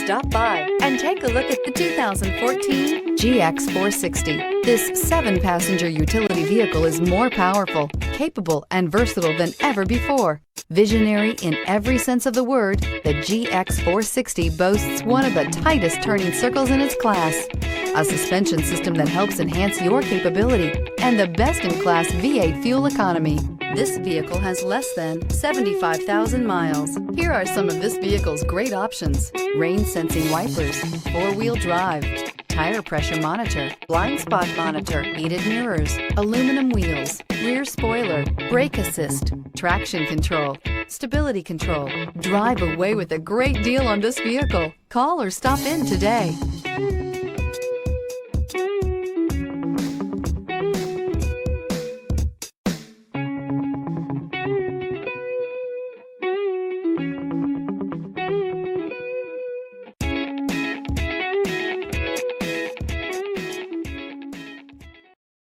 Stop by and take a look at the 2014 GX 460. This 7-passenger utility vehicle is more powerful, capable, and versatile than ever before. Visionary in every sense of the word, the GX 460 boasts one of the tightest turning circles in its class, a suspension system that helps enhance your capability, and the best-in-class V8 fuel economy. This vehicle has less than 75,000 miles. Here are some of this vehicle's great options: rain-sensing wipers, 4-wheel drive, tire pressure monitor, blind spot monitor, heated mirrors, aluminum wheels, rear spoiler, brake assist, traction control, stability control. Drive away with a great deal on this vehicle. Call or stop in today.